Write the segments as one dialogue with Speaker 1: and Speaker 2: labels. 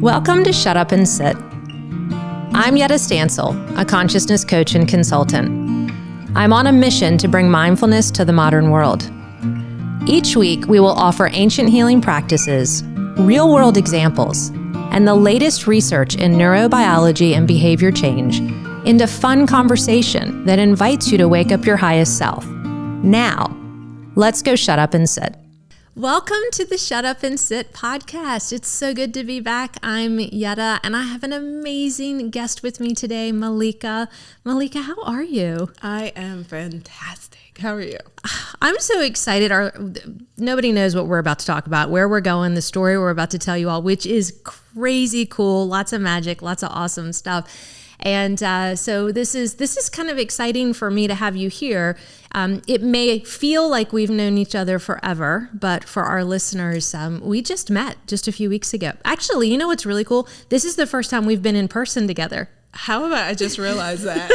Speaker 1: Welcome to Shut Up and Sit. I'm Yedda Stansel, a consciousness coach and consultant. I'm on a mission to bring mindfulness to the modern world. Each week, we will offer ancient healing practices, real-world examples, and the latest research in neurobiology and behavior change into fun conversation that invites you to wake up your highest self. Now, let's go shut up and sit. Welcome to the Shut Up and Sit podcast. It's so good to be back. I'm Yedda, and I have an amazing guest with me today, Malikah. Malikah, how are you?
Speaker 2: I am fantastic. How are you?
Speaker 1: I'm so excited. Nobody knows what we're about to talk about, where we're going, the story we're about to tell you all, which is crazy cool. Lots of magic, lots of awesome stuff. And so this is kind of exciting for me to have you here. It may feel like we've known each other forever, but for our listeners, we just met just a few weeks ago. Actually, you know what's really cool? This is the first time we've been in person together.
Speaker 2: How about I just realized that?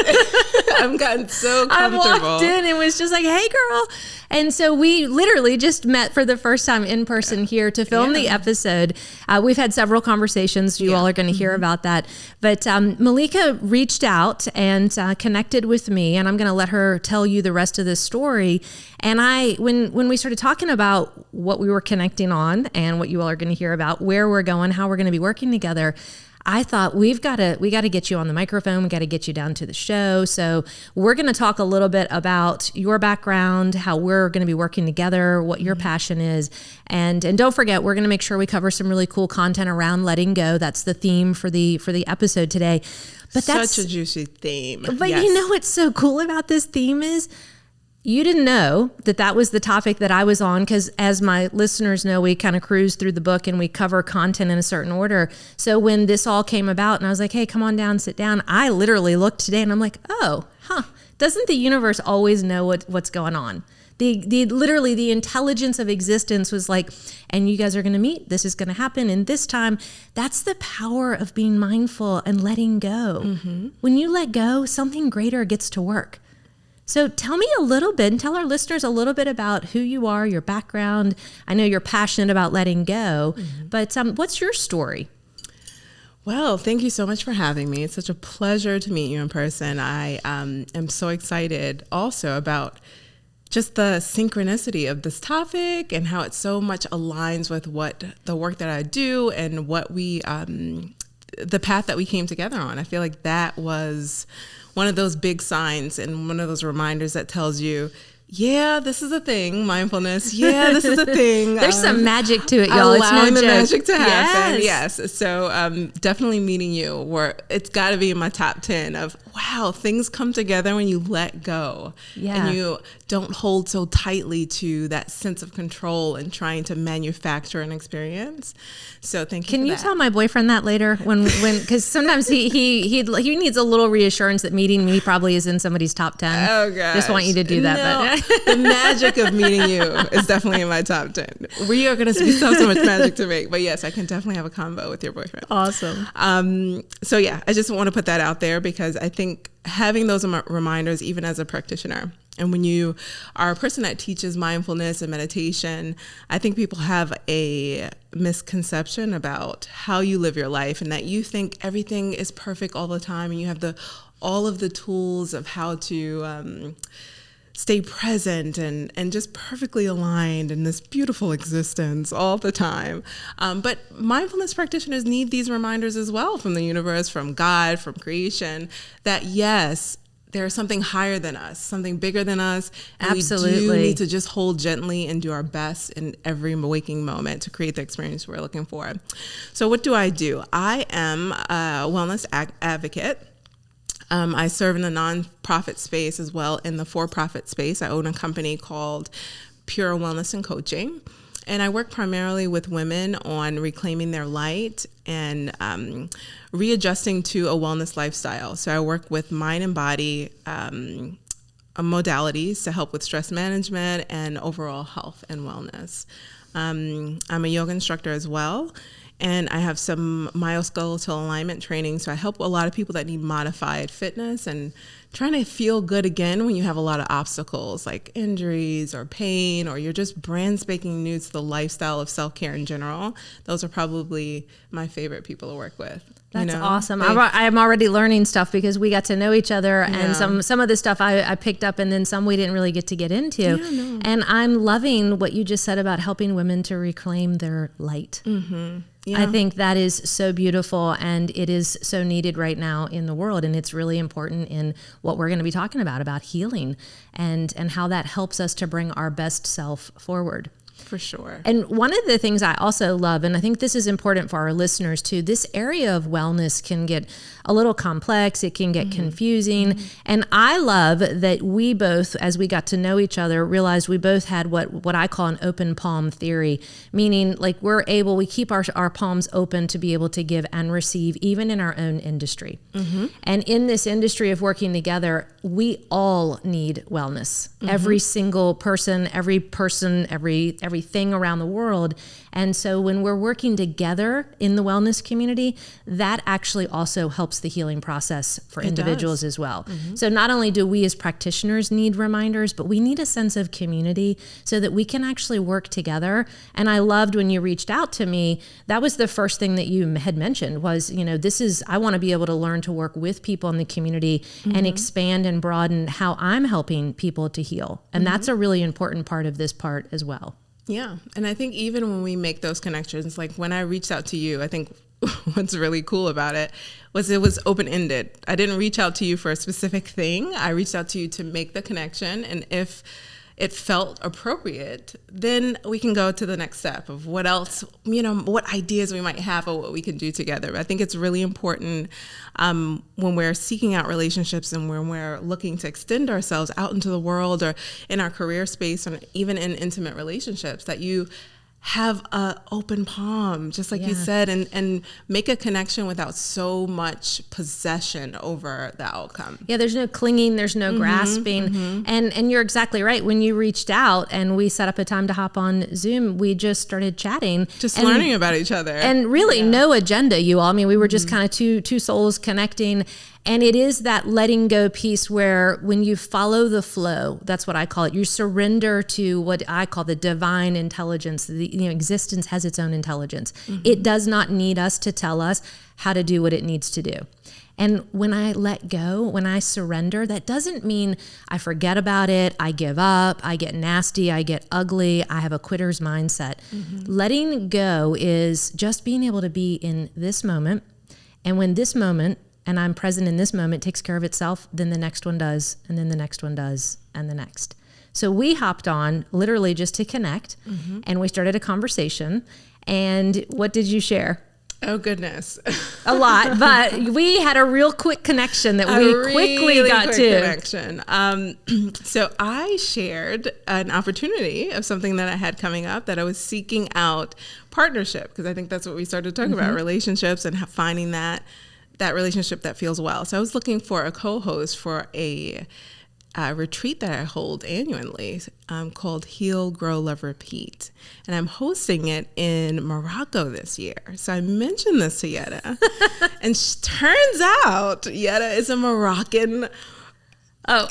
Speaker 2: I've gotten so comfortable.
Speaker 1: I walked in and was just like, hey, girl. And so we literally just met for the first time in person here to film the episode. We've had several conversations. You all are going to hear about that. But Malikah reached out and connected with me, and I'm going to let her tell you the rest of this story. And when we started talking about what we were connecting on and what you all are going to hear about, where we're going, how we're going to be working together, I thought we got to get you on the microphone. We got to get you down to the show. So we're going to talk a little bit about your background, how we're going to be working together, what your passion is. And don't forget, we're going to make sure we cover some really cool content around letting go. That's the theme for the episode today. But that's
Speaker 2: such a juicy theme.
Speaker 1: But you know what's so cool about this theme is you didn't know that was the topic that I was on, because as my listeners know, we kind of cruise through the book and we cover content in a certain order. So when this all came about and I was like, hey, come on down, sit down, I literally looked today and I'm like, doesn't the universe always know what's going on? Literally the intelligence of existence was like, and you guys are going to meet, this is going to happen, and this time. That's the power of being mindful and letting go. Mm-hmm. When you let go, something greater gets to work. So tell me a little bit, and tell our listeners a little bit about who you are, your background. I know you're passionate about letting go, but what's your story?
Speaker 2: Well, thank you so much for having me. It's such a pleasure to meet you in person. I am so excited also about just the synchronicity of this topic and how it so much aligns with what the work that I do and what we, the path that we came together on. I feel like that was one of those big signs and one of those reminders that tells you, yeah, this is a thing, mindfulness. Yeah, this is a thing.
Speaker 1: There's some magic to it, y'all.
Speaker 2: Allowing
Speaker 1: it's no
Speaker 2: the
Speaker 1: joke.
Speaker 2: Magic to happen. Yes. So definitely meeting you, where it's got to be in my top 10 of, wow, things come together when you let go. Yeah. And you don't hold so tightly to that sense of control and trying to manufacture an experience. So thank you.
Speaker 1: Can you tell my boyfriend that later when because sometimes he needs a little reassurance that meeting me probably is in somebody's top 10.
Speaker 2: Oh gosh.
Speaker 1: Just want you to do that.
Speaker 2: No, the magic of meeting you is definitely in my top 10. We are going to have so much magic to make, but yes, I can definitely have a combo with your boyfriend.
Speaker 1: Awesome.
Speaker 2: So yeah, I just want to put that out there because I think having those reminders, even as a practitioner, and when you are a person that teaches mindfulness and meditation, I think people have a misconception about how you live your life and that you think everything is perfect all the time and you have all of the tools of how to stay present and just perfectly aligned in this beautiful existence all the time. But mindfulness practitioners need these reminders as well from the universe, from God, from creation, that yes, there's something higher than us, something bigger than us. And
Speaker 1: absolutely.
Speaker 2: We do need to just hold gently and do our best in every waking moment to create the experience we're looking for. So what do? I am a wellness advocate. I serve in the nonprofit space as well in the for-profit space. I own a company called Pure Wellness and Coaching. And I work primarily with women on reclaiming their light and readjusting to a wellness lifestyle. So I work with mind and body modalities to help with stress management and overall health and wellness. I'm a yoga instructor as well. and I have some myoskeletal alignment training. So I help a lot of people that need modified fitness and trying to feel good again when you have a lot of obstacles like injuries or pain, or you're just brand spanking new to the lifestyle of self-care in general. Those are probably my favorite people to work with.
Speaker 1: That's awesome. I'm already learning stuff because we got to know each other, and some of the stuff I picked up, and then some we didn't really get to get into. Yeah, no. And I'm loving what you just said about helping women to reclaim their light. Mm-hmm. Yeah. I think that is so beautiful, and it is so needed right now in the world. And it's really important in what we're going to be talking about healing and how that helps us to bring our best self forward.
Speaker 2: For sure.
Speaker 1: And one of the things I also love, and I think this is important for our listeners too, this area of wellness can get a little complex. It can get confusing. And I love that we both, as we got to know each other, realized we both had what I call an open palm theory, meaning like we keep our palms open to be able to give and receive, even in our own industry. Mm-hmm. And in this industry of working together, we all need wellness. Mm-hmm. Every single person, everything around the world. And so when we're working together in the wellness community, that actually also helps the healing process for individuals as well. Mm-hmm. So not only do we as practitioners need reminders, but we need a sense of community so that we can actually work together. And I loved when you reached out to me, that was the first thing that you had mentioned was, I want to be able to learn to work with people in the community and expand and broaden how I'm helping people to heal. And that's a really important part of this part as well.
Speaker 2: Yeah. And I think even when we make those connections, like when I reached out to you, I think what's really cool about it was open-ended. I didn't reach out to you for a specific thing. I reached out to you to make the connection. And if it felt appropriate, then we can go to the next step of what else, what ideas we might have or what we can do together. But I think it's really important when we're seeking out relationships and when we're looking to extend ourselves out into the world or in our career space or even in intimate relationships, that you have a open palm, just like you said, and make a connection without so much possession over the outcome. Yeah,
Speaker 1: there's no clinging, there's no grasping. And you're exactly right. When you reached out and we set up a time to hop on Zoom, we just started chatting.
Speaker 2: Just learning about each other.
Speaker 1: And really no agenda, you all. I mean, we were just kind of two souls connecting. And it is that letting go piece where when you follow the flow, that's what I call it. You surrender to what I call the divine intelligence. Existence has its own intelligence. It does not need us to tell us how to do what it needs to do. And when I let go, when I surrender, that doesn't mean I forget about it, I give up, I get nasty, I get ugly, I have a quitter's mindset. Letting go is just being able to be in this moment. And when this moment, and I'm present in this moment, takes care of itself, then the next one does, and then the next one does, and the next. So we hopped on literally just to connect, and we started a conversation. And what did you share?
Speaker 2: Oh, goodness.
Speaker 1: A lot, but we had a real quick connection that we quickly got to.
Speaker 2: Connection. So I shared an opportunity of something that I had coming up, that I was seeking out partnership, because I think that's what we started talking about, relationships and finding that relationship that feels well. So I was looking for a co-host for a retreat that I hold annually called Heal, Grow, Love, Repeat. And I'm hosting it in Morocco this year. So I mentioned this to Yedda. And turns out Yedda is a Moroccan.
Speaker 1: Oh,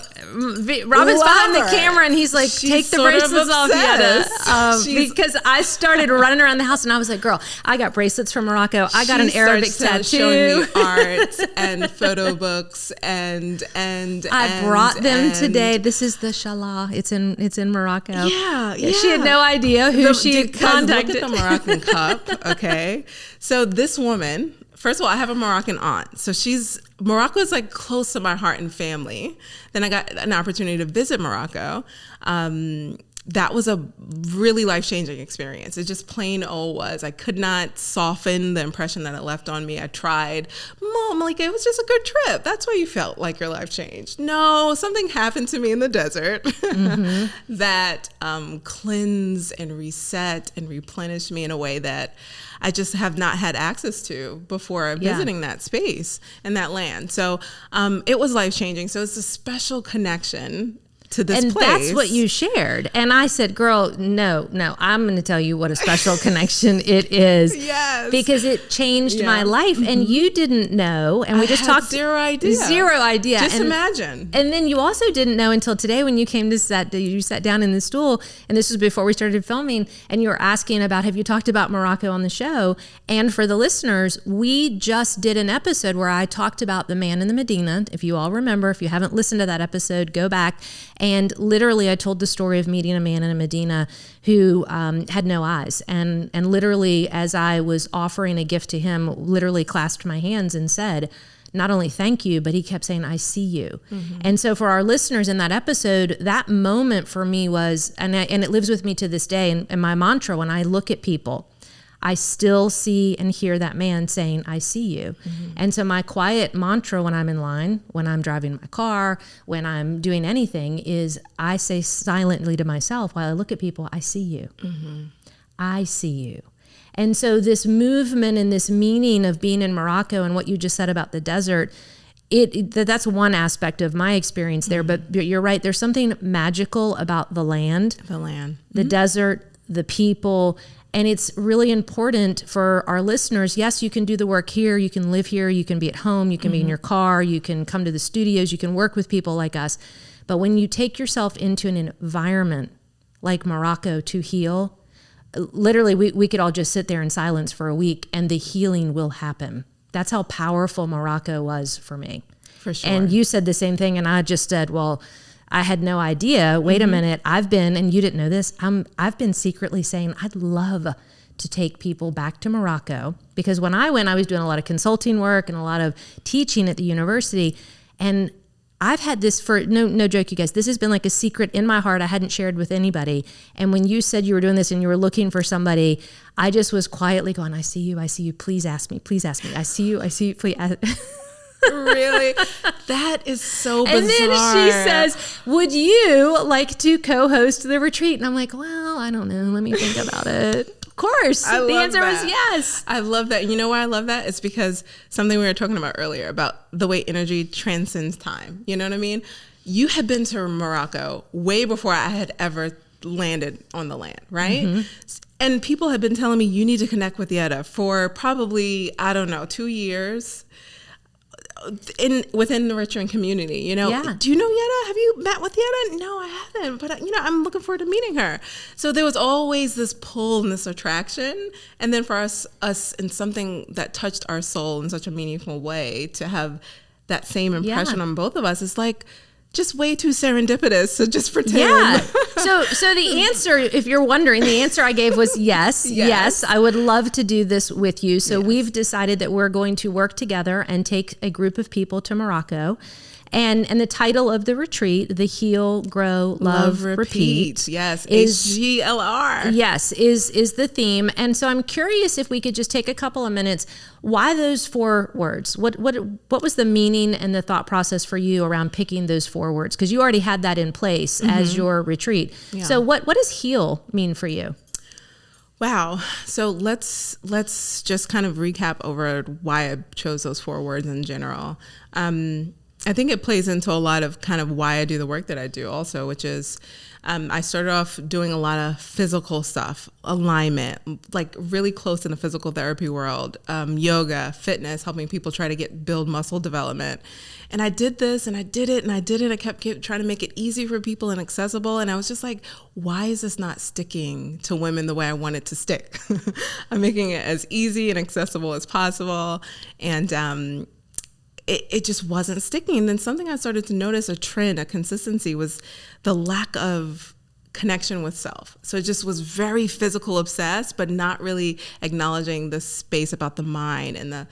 Speaker 1: Robin's behind the camera and he's like, take the bracelets off, Yedda. Because I started running around the house and I was like, girl, I got bracelets from Morocco. I got an Arabic tattoo.
Speaker 2: Showing me art and photo books and
Speaker 1: I brought them today. This is the Shala. It's in Morocco.
Speaker 2: Yeah.
Speaker 1: She had no idea who she contacted.
Speaker 2: Look at the Moroccan cup. Okay. So this woman, first of all, I have a Moroccan aunt. So Morocco is like close to my heart and family. Then I got an opportunity to visit Morocco. That was a really life-changing experience. It just plain old was. I could not soften the impression that it left on me. I tried. Mom, Malikah, it was just a good trip. That's why you felt like your life changed. No, something happened to me in the desert that cleansed and reset and replenished me in a way that I just have not had access to before visiting that space and that land. So it was life-changing. So it's a special connection to this
Speaker 1: and
Speaker 2: place.
Speaker 1: That's what you shared. And I said, girl, no, I'm going to tell you what a special connection it is.
Speaker 2: Yes.
Speaker 1: Because it changed my life. And you didn't know. And we just talked.
Speaker 2: Zero idea. Just imagine.
Speaker 1: And then you also didn't know until today when you came to you sat down in the stool, and this was before we started filming, and you were asking about, have you talked about Morocco on the show? And for the listeners, we just did an episode where I talked about the man in the Medina. If you all remember, if you haven't listened to that episode, go back. And literally, I told the story of meeting a man in Medina who had no eyes. And literally, as I was offering a gift to him, literally clasped my hands and said, not only thank you, but he kept saying, I see you. Mm-hmm. And so for our listeners in that episode, that moment for me was, and it lives with me to this day, and my mantra when I look at people, I still see and hear that man saying, I see you. Mm-hmm. And so my quiet mantra when I'm in line, when I'm driving my car, when I'm doing anything, is I say silently to myself while I look at people, I see you. Mm-hmm. I see you. And so this movement and this meaning of being in Morocco and what you just said about the desert, that's one aspect of my experience there. But you're right. There's something magical about the land, the desert, the people. And it's really important for our listeners. Yes, you can do the work here. You can live here. You can be at home. You can be in your car. You can come to the studios. You can work with people like us. But when you take yourself into an environment like Morocco to heal, literally, we could all just sit there in silence for a week and the healing will happen. That's how powerful Morocco was for me.
Speaker 2: For sure.
Speaker 1: And you said the same thing. And I just said, well, I had no idea. Wait a minute. I've been, and you didn't know this, I've been secretly saying I'd love to take people back to Morocco. Because when I went, I was doing a lot of consulting work and a lot of teaching at the university. And I've had this for, no joke, you guys, this has been like a secret in my heart I hadn't shared with anybody. And when you said you were doing this and you were looking for somebody, I just was quietly going, I see you, please ask me, I see you, please ask.
Speaker 2: Really? That is so bizarre.
Speaker 1: And then she says, would you like to co-host the retreat? And I'm like, well, I don't know, let me think about it. Of course. The answer was yes.
Speaker 2: I love that. You know why I love that? It's because something we were talking about earlier about the way energy transcends time. You know what I mean? You had been to Morocco way before I had ever landed on the land, right? Mm-hmm. And people had been telling me, you need to connect with Yedda for probably, 2 years. Within the Richmond community, you know.
Speaker 1: Yeah.
Speaker 2: Do you know Yedda? Have you met with Yedda? No, I haven't, but I'm looking forward to meeting her. So there was always this pull and this attraction, and then for us in something that touched our soul in such a meaningful way to have that same impression on both of us is like just way too serendipitous. So just pretend.
Speaker 1: Yeah. So the answer, if you're wondering, the answer I gave was yes. Yes, I would love to do this with you. So we've decided that we're going to work together and take a group of people to Morocco. And the title of the retreat, the Heal, Grow, Love, Repeat.
Speaker 2: Yes, HGLR.
Speaker 1: Yes, is the theme. And so I'm curious if we could just take a couple of minutes. Why those 4 words? What was the meaning and the thought process for you around picking those 4 words? Because you already had that in place as your retreat. Yeah. So what does heal mean for you?
Speaker 2: Wow. So let's just kind of recap over why I chose those 4 words in general. I think it plays into a lot of kind of why I do the work that I do also, which is I started off doing a lot of physical stuff, alignment, like really close in the physical therapy world, yoga, fitness, helping people try to build muscle development. And I did this and I did it and I did it. I kept trying to make it easy for people and accessible. And I was just like, why is this not sticking to women the way I want it to stick? I'm making it as easy and accessible as possible. And it just wasn't sticking. And then something I started to notice, a trend, a consistency, was the lack of connection with self. So it just was very physical obsessed, but not really acknowledging the space about the mind and the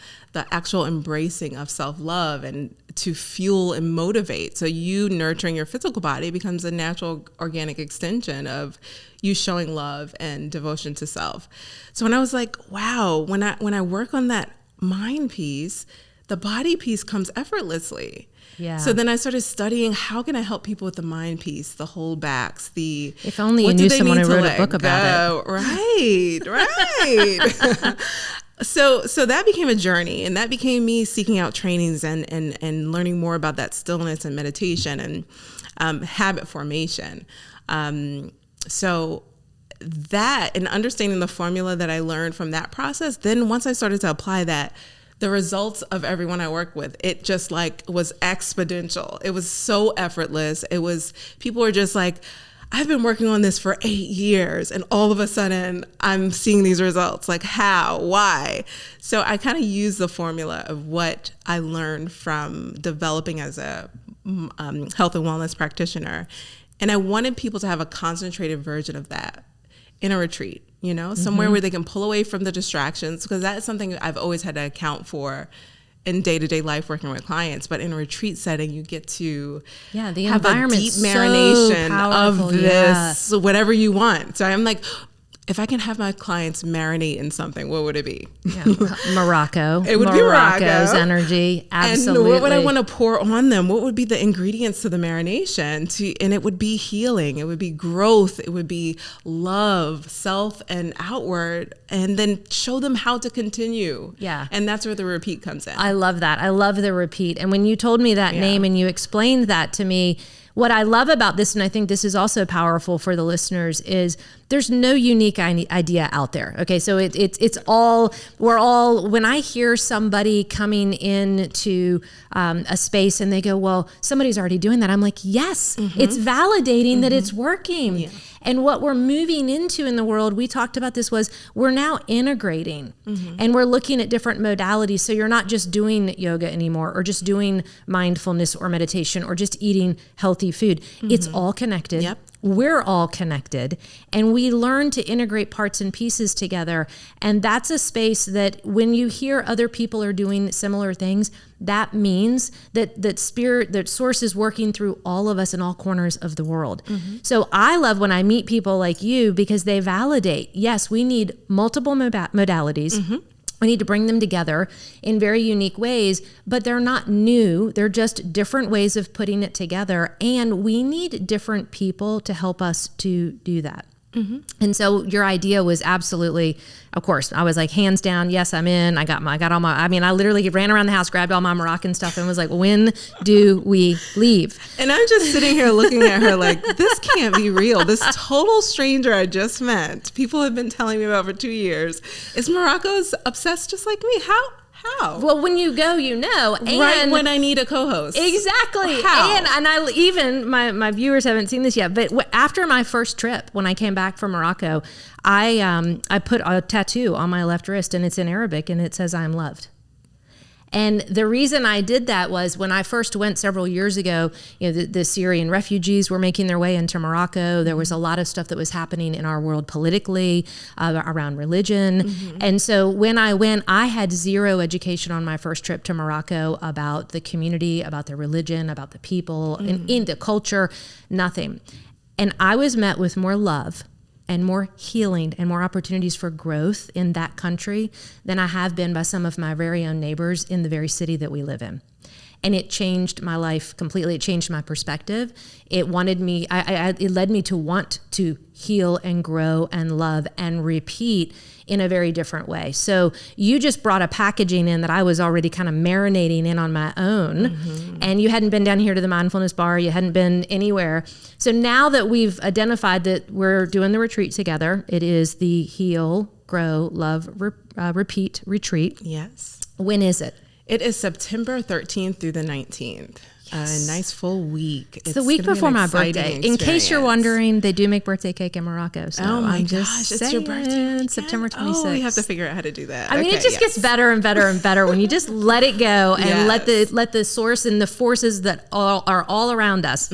Speaker 2: actual embracing of self-love and to fuel and motivate. So you nurturing your physical body becomes a natural organic extension of you showing love and devotion to self. So when I was like, wow, when I work on that mind piece, the body piece comes effortlessly.
Speaker 1: Yeah.
Speaker 2: So then I started studying how can I help people with the mind piece, the holdbacks,
Speaker 1: if only you knew someone who wrote a book about
Speaker 2: it. Right. So that became a journey, and that became me seeking out trainings and learning more about that stillness and meditation. And habit formation. So that, and understanding the formula that I learned from that process, then once I started to apply that, the results of everyone I work with, it just like was exponential. It was so effortless. It was, people were just like, I've been working on this for 8 years and all of a sudden I'm seeing these results. Like how, why? So I kind of use the formula of what I learned from developing as a health and wellness practitioner. And I wanted people to have a concentrated version of that in a retreat, you know, somewhere where they can pull away from the distractions, because that is something I've always had to account for in day-to-day life working with clients. But in a retreat setting, you get to
Speaker 1: the
Speaker 2: have a
Speaker 1: environment
Speaker 2: deep marination
Speaker 1: powerful,
Speaker 2: of this, whatever you want. So I'm like, if I can have my clients marinate in something, what would it be?
Speaker 1: Morocco.
Speaker 2: It would be
Speaker 1: Morocco's energy. Absolutely.
Speaker 2: And what would I want to pour on them? What would be the ingredients to the marination? And it would be healing. It would be growth. It would be love, self and outward, and then show them how to continue.
Speaker 1: Yeah.
Speaker 2: And that's where the repeat comes in.
Speaker 1: I love that. I love the repeat. And when you told me that name and you explained that to me, what I love about this, and I think this is also powerful for the listeners, is there's no unique idea out there. Okay, so it's all, we're all, when I hear somebody coming into a space and they go, well, somebody's already doing that, I'm like, yes, it's validating that it's working. Yeah. And what we're moving into in the world, we talked about this, was we're now integrating and we're looking at different modalities. So you're not just doing yoga anymore, or just doing mindfulness or meditation, or just eating healthy food. It's all connected. Yep. We're all connected, and we learn to integrate parts and pieces together. And that's a space that when you hear other people are doing similar things, that means that spirit, that source is working through all of us in all corners of the world. So I love when I meet people like you, because they validate, yes, we need multiple modalities. We need to bring them together in very unique ways, but they're not new. They're just different ways of putting it together. And we need different people to help us to do that. And so your idea was absolutely, of course, I was like, hands down, yes, I'm in. I got all my, I mean, I literally ran around the house, grabbed all my Moroccan stuff and was like, when do we leave?
Speaker 2: And I'm just sitting here looking at her like, this can't be real. This total stranger I just met, people have been telling me about for 2 years, is Morocco's obsessed just like me. How?
Speaker 1: Well, when you go, you know. And
Speaker 2: right when I need a co-host.
Speaker 1: Exactly.
Speaker 2: How?
Speaker 1: And I even, my viewers haven't seen this yet, but after my first trip, when I came back from Morocco, I put a tattoo on my left wrist, and it's in Arabic, and it says, I'm loved. And the reason I did that was when I first went several years ago, you know, the Syrian refugees were making their way into Morocco. There was a lot of stuff that was happening in our world politically, around religion. And so when I went, I had zero education on my first trip to Morocco about the community, about the religion, about the people, and in the culture, nothing. And I was met with more love and more healing and more opportunities for growth in that country than I have been by some of my very own neighbors in the very city that we live in. And it changed my life completely. It changed my perspective. It wanted me, it led me to want to heal and grow and love and repeat in a very different way. So you just brought a packaging in that I was already kind of marinating in on my own. And you hadn't been down here to the mindfulness bar. You hadn't been anywhere. So now that we've identified that we're doing the retreat together, it is the Heal, Grow, Love, Repeat retreat.
Speaker 2: Yes.
Speaker 1: When is it?
Speaker 2: It is September 13th through the 19th. A nice full week.
Speaker 1: It's the week before my birthday. In case you're wondering, they do make birthday cake in Morocco. So
Speaker 2: oh my gosh, it's your birthday weekend?
Speaker 1: September 26th.
Speaker 2: Oh, we have to figure out how to do that.
Speaker 1: I mean, it just gets better and better and better when you just let it go and let the source and the forces that are all around us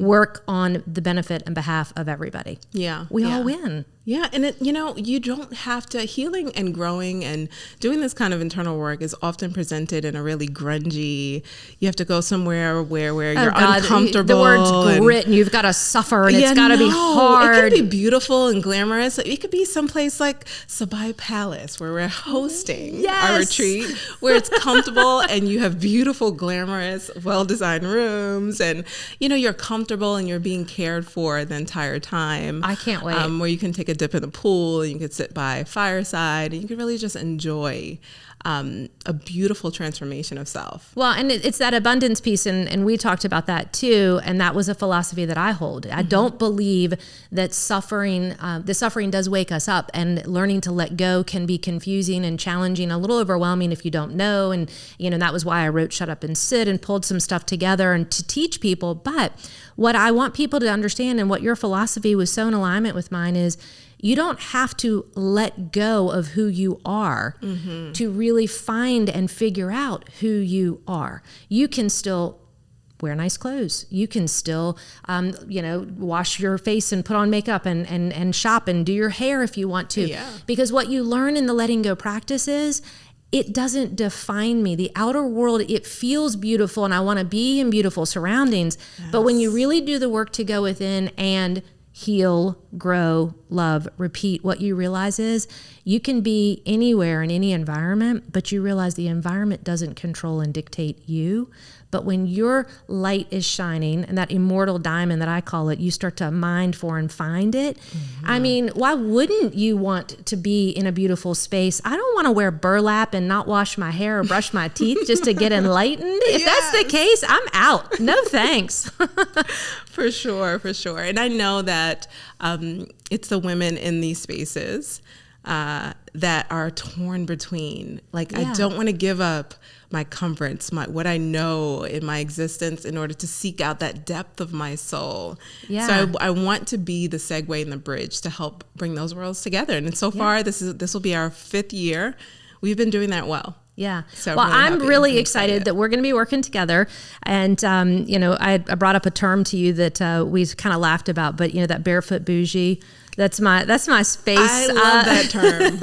Speaker 1: work on the benefit and behalf of everybody.
Speaker 2: Yeah.
Speaker 1: We all win.
Speaker 2: Yeah. And it, you know, you don't have to, healing and growing and doing this kind of internal work is often presented in a really grungy, you have to go somewhere where you're uncomfortable.
Speaker 1: The word's grit and you've got to suffer and it's got to be hard.
Speaker 2: It can be beautiful and glamorous. It could be someplace like Sabai Palace where we're hosting our retreat, where it's comfortable and you have beautiful, glamorous, well-designed rooms and, you know, you're comfortable and you're being cared for the entire time.
Speaker 1: I can't wait.
Speaker 2: Where you can take a dip in the pool and you can sit by fireside and you can really just enjoy a beautiful transformation of self.
Speaker 1: Well, and it's that abundance piece, and we talked about that too, and that was a philosophy that I hold. I don't believe that the suffering does wake us up, and learning to let go can be confusing and challenging, a little overwhelming if you don't know, and that was why I wrote Shut Up and Sit and pulled some stuff together and to teach people. But what I want people to understand, and what your philosophy was so in alignment with mine, is you don't have to let go of who you are to really find and figure out who you are. You can still wear nice clothes. You can still, wash your face and put on makeup and shop and do your hair if you want to.
Speaker 2: Yeah.
Speaker 1: Because what you learn in the letting go practice is, it doesn't define me. The outer world, it feels beautiful, and I want to be in beautiful surroundings. Yes. But when you really do the work to go within and heal, grow, love, repeat, what you realize is you can be anywhere in any environment, but you realize the environment doesn't control and dictate you. But when your light is shining, and that immortal diamond that I call it, you start to mine for and find it. I mean, why wouldn't you want to be in a beautiful space? I don't want to wear burlap and not wash my hair or brush my teeth just to get enlightened. If that's the case, I'm out. No thanks.
Speaker 2: For sure. And I know that it's the women in these spaces that are torn between, I don't want to give up my comforts, what I know in my existence, in order to seek out that depth of my soul. Yeah. So I want to be the segue and the bridge to help bring those worlds together. And so far, this will be our 5th year. We've been doing that well.
Speaker 1: Yeah. So well, I'm really excited that we're going to be working together. And, I brought up a term to you that we kind of laughed about, but, that barefoot bougie, that's my space.
Speaker 2: I love that term.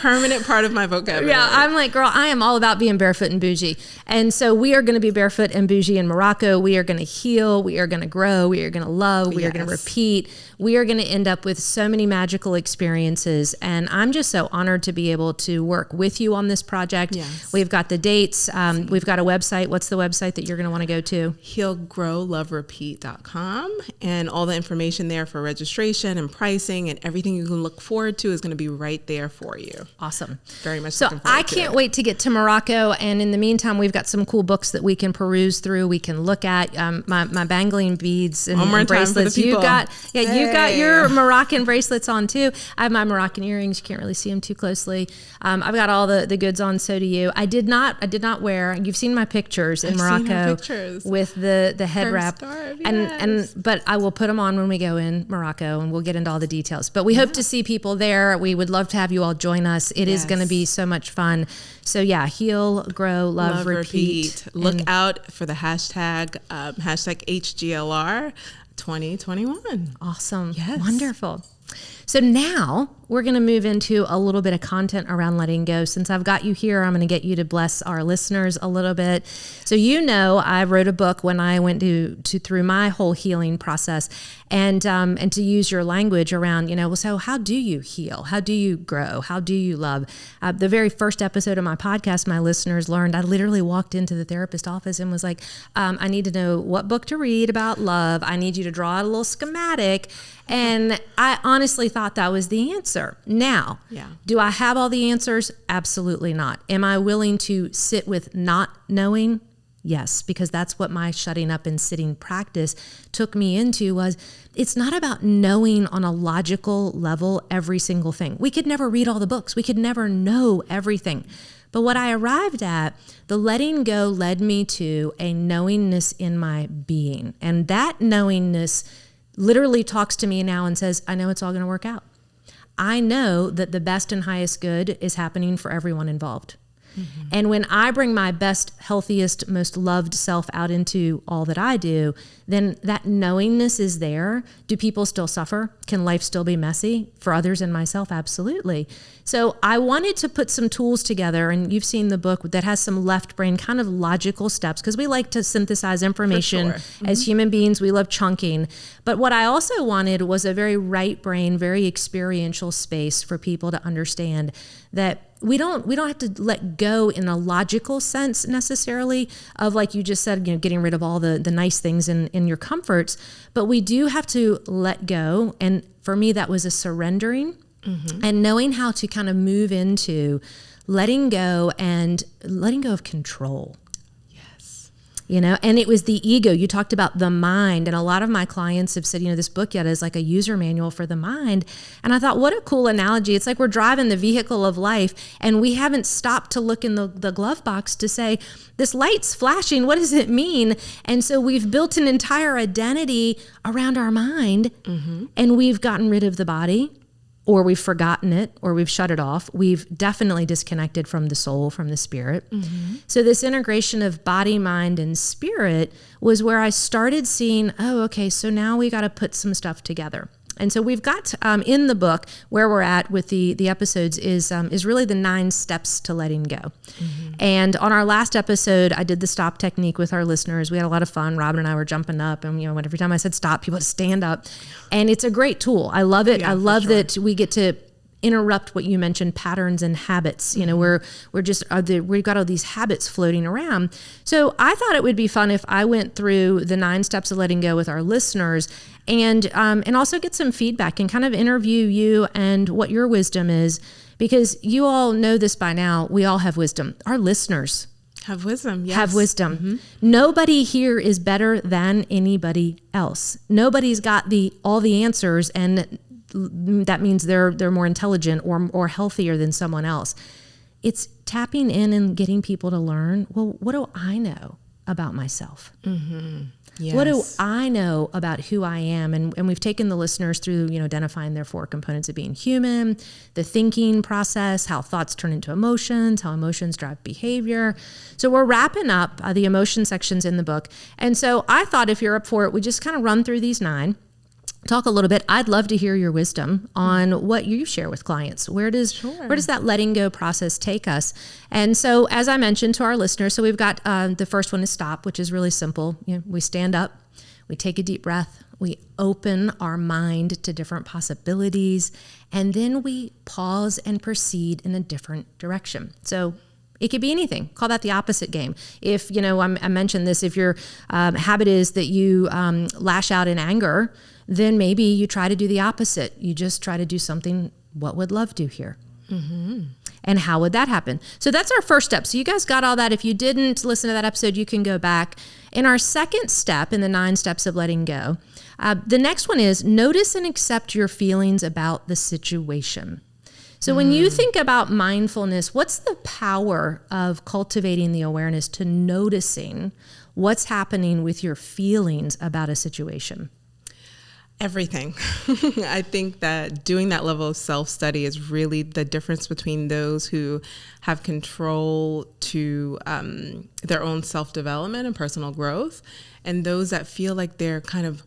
Speaker 2: Permanent part of my vocabulary.
Speaker 1: Yeah, I'm like, girl, I am all about being barefoot and bougie. And so we are going to be barefoot and bougie in Morocco. We are going to heal. We are going to grow. We are going to love. We are going to repeat. We are going to end up with so many magical experiences. And I'm just so honored to be able to work with you on this project. Yes. We've got the dates. We've got a website. What's the website that you're going to want to go to?
Speaker 2: healgrowloverepeat.com. And all the information there for registration and pricing and everything you can look forward to is going to be right there for you.
Speaker 1: Awesome.
Speaker 2: Very much.
Speaker 1: So I can't wait to get to Morocco. And in the meantime, we've got some cool books that we can peruse through. We can look at my bangling beads and bracelets. You got your Moroccan bracelets on too. I have my Moroccan earrings. You can't really see them too closely. I've got all the goods on. So do you. I did not wear. You've seen my pictures in Morocco with the head wrap. But I will put them on when we go in Morocco, and we'll get into all the details. But we hope to see people there. We would love to have you all join us. It is going to be so much fun. So heal, grow, love, repeat.
Speaker 2: Look out for the hashtag HGLR 2021.
Speaker 1: Awesome. Yes. Wonderful. So now we're going to move into a little bit of content around letting go. Since I've got you here, I'm going to get you to bless our listeners a little bit. So I wrote a book when I went through my whole healing process, and to use your language around, so how do you heal? How do you grow? How do you love? The very first episode of my podcast, my listeners learned, I literally walked into the therapist office and was like, I need to know what book to read about love. I need you to draw out a little schematic. And I honestly thought that was the answer. Now, do I have all the answers? Absolutely not. Am I willing to sit with not knowing? Yes, because that's what my shutting up and sitting practice took me into. Was it's not about knowing on a logical level every single thing. We could never read all the books. We could never know everything. But what I arrived at, the letting go led me to a knowingness in my being. And that knowingness literally talks to me now and says, I know it's all going to work out. I know that the best and highest good is happening for everyone involved. Mm-hmm. And when I bring my best, healthiest, most loved self out into all that I do, then that knowingness is there. Do people still suffer? Can life still be messy? For others and myself, absolutely. So I wanted to put some tools together, and you've seen the book that has some left brain kind of logical steps, because we like to synthesize information as human beings. We love chunking. But what I also wanted was a very right brain, very experiential space for people to understand that we don't have to let go in a logical sense necessarily of, like you just said, getting rid of all the nice things in your comforts, but we do have to let go. And for me, that was a surrendering and knowing how to kind of move into letting go of control.
Speaker 2: Yes.
Speaker 1: And it was the ego. You talked about the mind, and a lot of my clients have said, this book Yedda is like a user manual for the mind. And I thought, what a cool analogy. It's like we're driving the vehicle of life, and we haven't stopped to look in the glove box to say, this light's flashing, what does it mean? And so we've built an entire identity around our mind, and we've gotten rid of the body, or we've forgotten it, or we've shut it off. We've definitely disconnected from the soul, from the spirit. So this integration of body, mind, and spirit was where I started seeing, okay, so now we got to put some stuff together. And so we've got in the book where we're at with the episodes is really the 9 steps to letting go. And on our last episode, I did the stop technique with our listeners. We had a lot of fun. Robin and I were jumping up, and every time I said stop, people would stand up. And it's a great tool. I love it. Yeah, I love that we get to interrupt what you mentioned, patterns and habits. We've got all these habits floating around. So I thought it would be fun if I went through the 9 steps of letting go with our listeners, and also get some feedback and kind of interview you and what your wisdom is, because you all know this by now. We all have wisdom. Our listeners
Speaker 2: have wisdom. Yes.
Speaker 1: Have wisdom. Nobody here is better than anybody else. Nobody's got all the answers, and that means they're more intelligent or healthier than someone else. It's tapping in and getting people to learn, well, what do I know about myself? Yes. What do I know about who I am? And we've taken the listeners through, identifying their 4 components of being human, the thinking process, how thoughts turn into emotions, how emotions drive behavior. So we're wrapping up the emotion sections in the book. And so I thought, if you're up for it, we just kind of run through these 9. Talk a little bit. I'd love to hear your wisdom on what you share with clients. Where does that letting go process take us? And so, as I mentioned to our listeners, so we've got the first one is stop, which is really simple. We stand up, we take a deep breath, we open our mind to different possibilities, and then we pause and proceed in a different direction. So it could be anything. Call that the opposite game. If, I mentioned this, if your habit is that you lash out in anger, then maybe you try to do the opposite. You just try to do something, what would love do here? And how would that happen? So that's our first step. So you guys got all that. If you didn't listen to that episode, you can go back. In our second step in the 9 steps of letting go, the next one is notice and accept your feelings about the situation. So when you think about mindfulness, what's the power of cultivating the awareness to noticing what's happening with your feelings about a situation?
Speaker 2: Everything. I think that doing that level of self-study is really the difference between those who have control to their own self-development and personal growth, and those that feel like they're kind of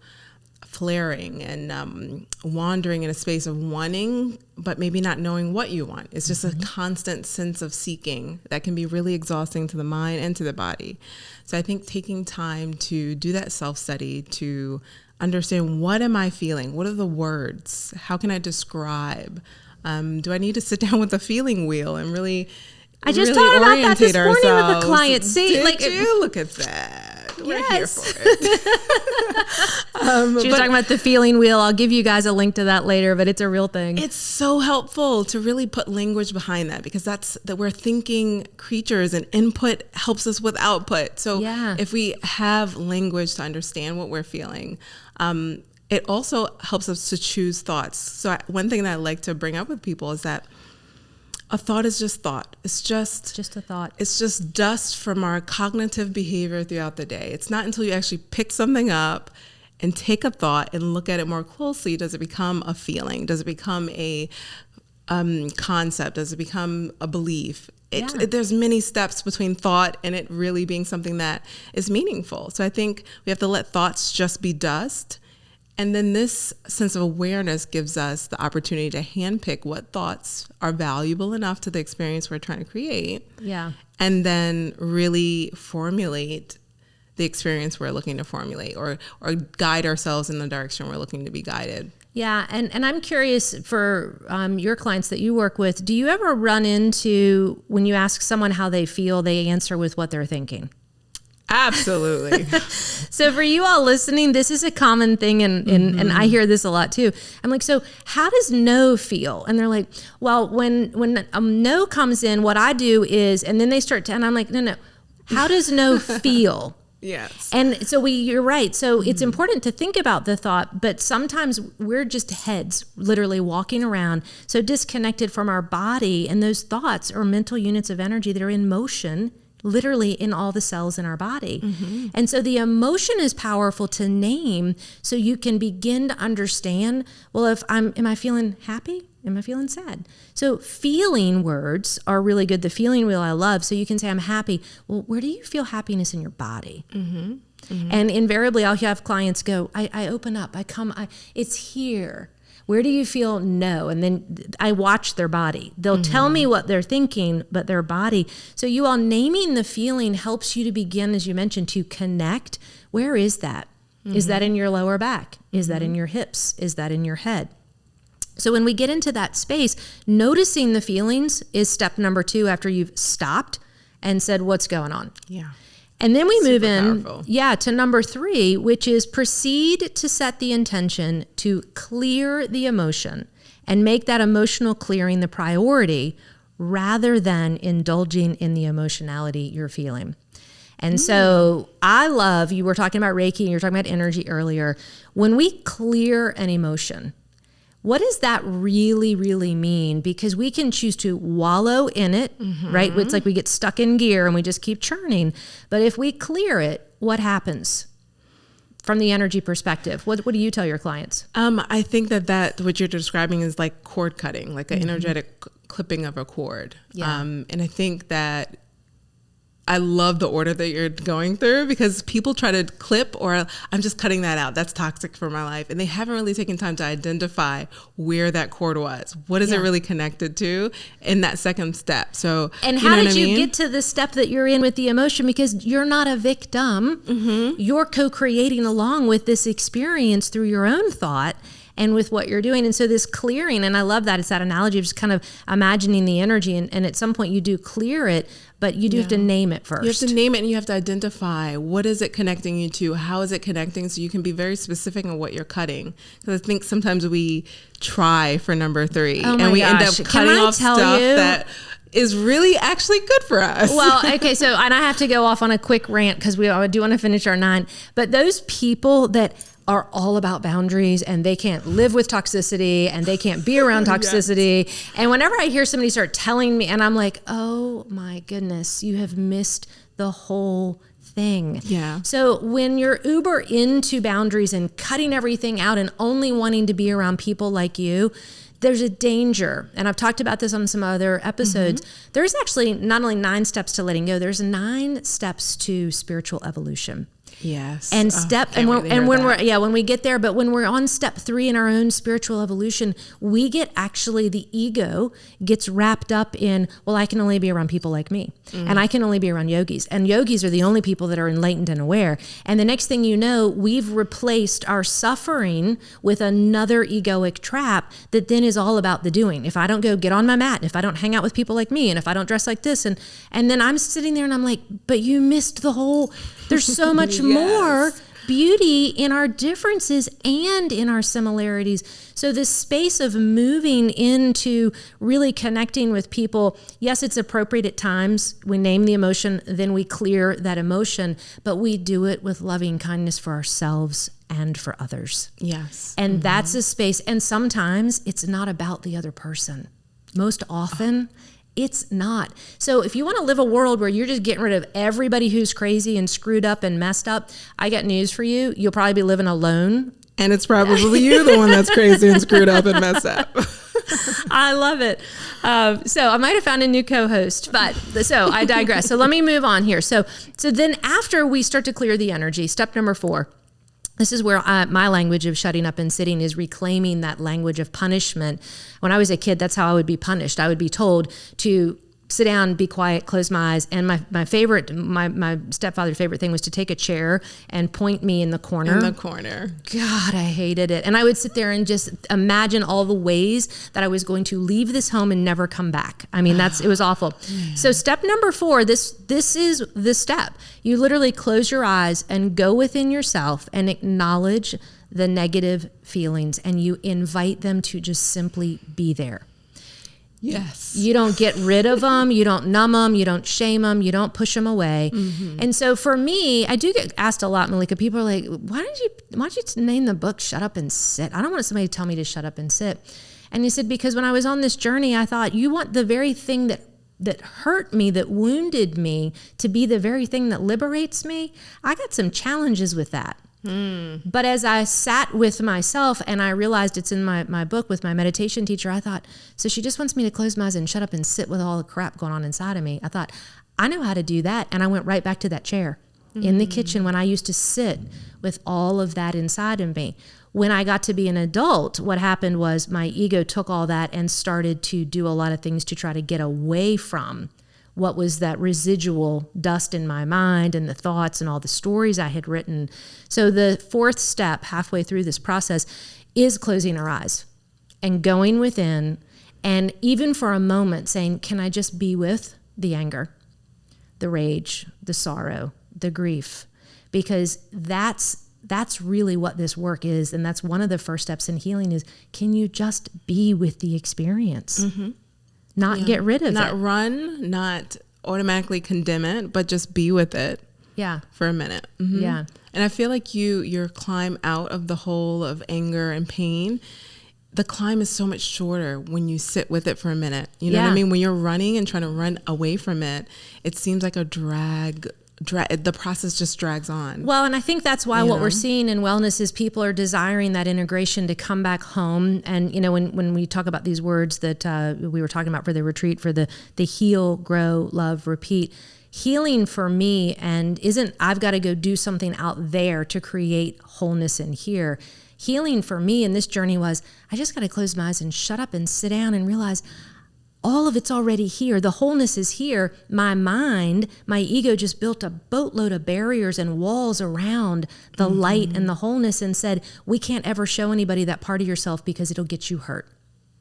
Speaker 2: flaring and wandering in a space of wanting, but maybe not knowing what you want. It's just a constant sense of seeking that can be really exhausting to the mind and to the body. So I think taking time to do that self-study, to understand, what am I feeling? What are the words? How can I describe? Do I need to sit down with the feeling wheel and really
Speaker 1: I just thought about that this morning with a client.
Speaker 2: See, Did you look at that? We're here for it.
Speaker 1: She was talking about the feeling wheel. I'll give you guys a link to that later, but it's a real thing.
Speaker 2: It's so helpful to really put language behind that, because that we're thinking creatures, and input helps us with output. So if we have language to understand what we're feeling, it also helps us to choose thoughts. So one thing that I like to bring up with people is that a thought is just thought. It's just
Speaker 1: a thought.
Speaker 2: It's just dust from our cognitive behavior throughout the day. It's not until you actually pick something up and take a thought and look at it more closely, does it become a feeling? Does it become a concept? Does it become a belief? There's many steps between thought and it really being something that is meaningful. So I think we have to let thoughts just be dust. And then this sense of awareness gives us the opportunity to handpick what thoughts are valuable enough to the experience we're trying to create.
Speaker 1: Yeah.
Speaker 2: And then really formulate the experience we're looking to formulate, or guide ourselves in the direction we're looking to be guided.
Speaker 1: Yeah. And I'm curious, for your clients that you work with, do you ever run into, when you ask someone how they feel, they answer with what they're thinking?
Speaker 2: Absolutely.
Speaker 1: So for you all listening, this is a common thing, and I hear this a lot too. I'm like, so how does no feel? And they're like, well, when no comes in, what I do is, and then they start to, and I'm like, no. How does no feel?
Speaker 2: Yes.
Speaker 1: And so you're right. So it's important to think about the thought, but sometimes we're just heads literally walking around, so disconnected from our body, and those thoughts are mental units of energy that are in motion literally in all the cells in our body. And so the emotion is powerful to name, so you can begin to understand, well, am I feeling happy? Am I feeling sad? So feeling words are really good. The feeling wheel I love. So you can say, I'm happy. Well, where do you feel happiness in your body? And invariably I'll have clients go, I open up, it's here. Where do you feel no? And then I watch their body. They'll tell me what they're thinking, but their body. So you all naming the feeling helps you to begin, as you mentioned, to connect. Where is that? Is that in your lower back? Is that in your hips? Is that in your head? So when we get into that space, noticing the feelings is step number 2 after you've stopped and said, what's going on?
Speaker 2: Yeah.
Speaker 1: And then we move in,
Speaker 2: powerful.
Speaker 1: To number 3, which is proceed to set the intention to clear the emotion and make that emotional clearing the priority rather than indulging in the emotionality you're feeling. And so I love, you were talking about Reiki and you were talking about energy earlier. When we clear an emotion, what does that really, really mean? Because we can choose to wallow in it, right? It's like we get stuck in gear and we just keep churning. But if we clear it, what happens from the energy perspective? What do you tell your clients?
Speaker 2: I think that what you're describing is like cord cutting, like an energetic clipping of a cord.
Speaker 1: Yeah.
Speaker 2: And I think that I love the order that you're going through, because people try to clip, or I'm just cutting that out. That's toxic for my life. And they haven't really taken time to identify where that cord was. What is it really connected to in that second step? So,
Speaker 1: and how did you get to the step that you're in with the emotion? Because you're not a victim. You're co-creating along with this experience through your own thought and with what you're doing. And so this clearing, and I love that, it's that analogy of just kind of imagining the energy, and at some point you do clear it, but you do have to name it first.
Speaker 2: You have to name it, and you have to identify, what is it connecting you to? How is it connecting? So you can be very specific on what you're cutting. Because I think sometimes we try for number 3 and we end up cutting off stuff that is really actually good for us.
Speaker 1: Well, okay, so, and I have to go off on a quick rant because I do want to finish our 9, but those people that are all about boundaries and they can't live with toxicity and they can't be around toxicity. And whenever I hear somebody start telling me, and I'm like, oh my goodness, you have missed the whole thing.
Speaker 2: Yeah.
Speaker 1: So when you're uber into boundaries and cutting everything out and only wanting to be around people like you, there's a danger. And I've talked about this on some other episodes. There's actually not only 9 steps to letting go, there's 9 steps to spiritual evolution.
Speaker 2: Yes.
Speaker 1: And when we get there, but when we're on step 3 in our own spiritual evolution, we get the ego gets wrapped up in, well, I can only be around people like me, and I can only be around yogis, and yogis are the only people that are enlightened and aware. And the next thing you know, we've replaced our suffering with another egoic trap that then is all about the doing. If I don't go get on my mat, and if I don't hang out with people like me, and if I don't dress like this, and then I'm sitting there and I'm like, but you missed the whole, there's so much more beauty in our differences and in our similarities. So this space of moving into really connecting with people, yes, it's appropriate at times. We name the emotion, then we clear that emotion, but we do it with loving kindness for ourselves and for others.
Speaker 2: Yes.
Speaker 1: And that's a space. And sometimes it's not about the other person. Most often, it's not. So if you want to live a world where you're just getting rid of everybody who's crazy and screwed up and messed up, I got news for you. You'll probably be living alone.
Speaker 2: And it's probably you, the one that's crazy and screwed up and messed up.
Speaker 1: I love it. So I might have found a new co-host, but so I digress. So let me move on here. So then after we start to clear the energy, step number 4, this is where my language of shutting up and sitting is reclaiming that language of punishment. When I was a kid, that's how I would be punished. I would be told to sit down, be quiet, close my eyes. And my stepfather's favorite thing was to take a chair and point me in the corner.
Speaker 2: In the corner.
Speaker 1: God, I hated it. And I would sit there and just imagine all the ways that I was going to leave this home and never come back. I mean, it was awful. So step number 4, this is the step. You literally close your eyes and go within yourself and acknowledge the negative feelings, and you invite them to just simply be there.
Speaker 2: Yes.
Speaker 1: You don't get rid of them. You don't numb them. You don't shame them. You don't push them away. Mm-hmm. And so for me, I do get asked a lot, Malikah. People are like, why don't you name the book Shut Up and Sit? I don't want somebody to tell me to shut up and sit. And he said, because when I was on this journey, I thought, you want the very thing that hurt me, that wounded me, to be the very thing that liberates me? I got some challenges with that. But as I sat with myself and I realized it's in my book with my meditation teacher, I thought, so she just wants me to close my eyes and shut up and sit with all the crap going on inside of me. I thought, I know how to do that. And I went right back to that chair in the kitchen when I used to sit with all of that inside of me. When I got to be an adult, what happened was my ego took all that and started to do a lot of things to try to get away from what was that residual dust in my mind and the thoughts and all the stories I had written. So the 4th step halfway through this process is closing our eyes and going within, and even for a moment saying, can I just be with the anger, the rage, the sorrow, the grief? Because that's really what this work is. And that's one of the first steps in healing is, can you just be with the experience? Mm-hmm. Not get rid of it.
Speaker 2: Not run, not automatically condemn it, but just be with it.
Speaker 1: Yeah.
Speaker 2: For a minute. Mm-hmm.
Speaker 1: Yeah.
Speaker 2: And I feel like your climb out of the hole of anger and pain, the climb is so much shorter when you sit with it for a minute. You know what I mean? When you're running and trying to run away from it, it seems like a drag. The process just drags on.
Speaker 1: Well, and I think that's why what we're seeing in wellness is people are desiring that integration to come back home. And, when we talk about these words that we were talking about for the retreat, for the heal, grow, love, repeat, healing for me I've got to go do something out there to create wholeness in here. Healing for me in this journey was, I just got to close my eyes and shut up and sit down and realize all of it's already here. The wholeness is here. My mind, my ego just built a boatload of barriers and walls around the light and the wholeness and said, we can't ever show anybody that part of yourself because it'll get you hurt.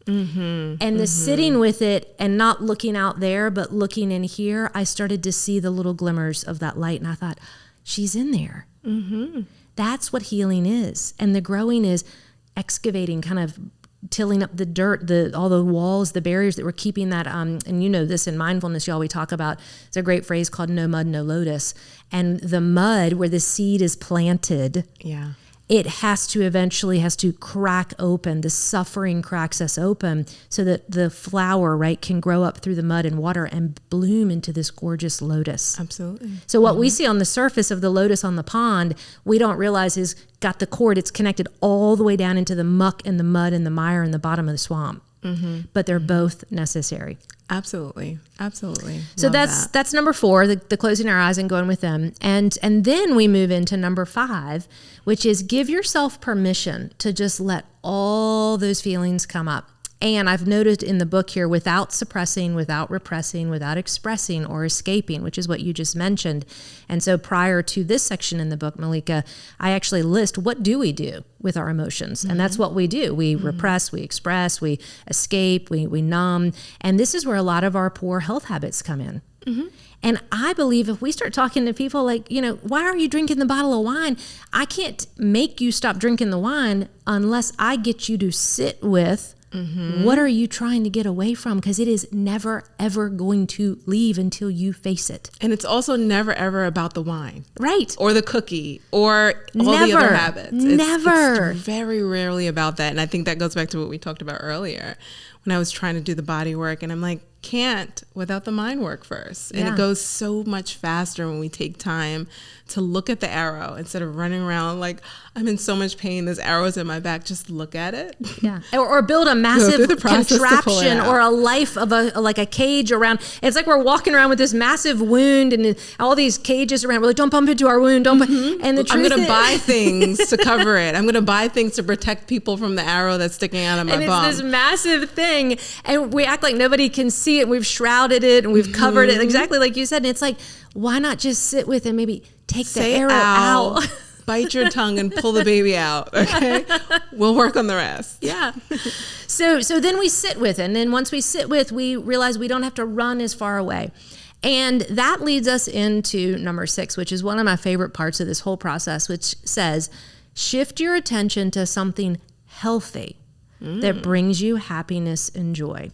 Speaker 1: Mm-hmm. And the sitting with it and not looking out there, but looking in here, I started to see the little glimmers of that light. And I thought, she's in there. Mm-hmm. That's what healing is. And the growing is excavating, kind of tilling up the dirt, all the walls, the barriers that were keeping that, and you know this in mindfulness, y'all, we talk about, it's a great phrase called no mud, no lotus. And the mud where the seed is planted, it has to crack open. The suffering cracks us open so that the flower, right, can grow up through the mud and water and bloom into this gorgeous lotus.
Speaker 2: Absolutely.
Speaker 1: So what we see on the surface of the lotus on the pond, we don't realize is got the cord, it's connected all the way down into the muck and the mud and the mire in the bottom of the swamp. Mm-hmm. But they're both necessary.
Speaker 2: Absolutely. Absolutely.
Speaker 1: So that's number 4, the closing our eyes and going with them. And then we move into number 5, which is give yourself permission to just let all those feelings come up. And I've noted in the book here, without suppressing, without repressing, without expressing or escaping, which is what you just mentioned. And so prior to this section in the book, Malikah, I actually list what do we do with our emotions. Mm-hmm. And that's what we do. We repress, we express, we escape, we numb. And this is where a lot of our poor health habits come in. Mm-hmm. And I believe if we start talking to people like, why are you drinking the bottle of wine? I can't make you stop drinking the wine unless I get you to sit with what are you trying to get away from? Because it is never, ever going to leave until you face it.
Speaker 2: And it's also never, ever about the wine.
Speaker 1: Right.
Speaker 2: Or the cookie or all the other habits.
Speaker 1: Never.
Speaker 2: It's very rarely about that. And I think that goes back to what we talked about earlier when I was trying to do the body work. And I'm like, can't without the mind work first. And it goes so much faster when we take time to look at the arrow instead of running around like, I'm in so much pain, this arrow's in my back, just look at it.
Speaker 1: Yeah. Or build a massive contraption or a life of a cage around. It's like we're walking around with this massive wound and all these cages around. We're like, don't bump into our wound. Don't And the truth
Speaker 2: I'm going to buy things to cover it. I'm going to buy things to protect people from the arrow that's sticking out of my bum.
Speaker 1: It's this massive thing. And we act like nobody can see ugly and we've shrouded it and we've covered it exactly like you said. And it's like, why not just sit with and maybe take the arrow out?
Speaker 2: Bite your tongue and pull the baby out. Okay. We'll work on the rest.
Speaker 1: Yeah. So then we sit with it. And then once we sit with, we realize we don't have to run as far away. And that leads us into number 6, which is one of my favorite parts of this whole process, which says, shift your attention to something healthy that brings you happiness and joy.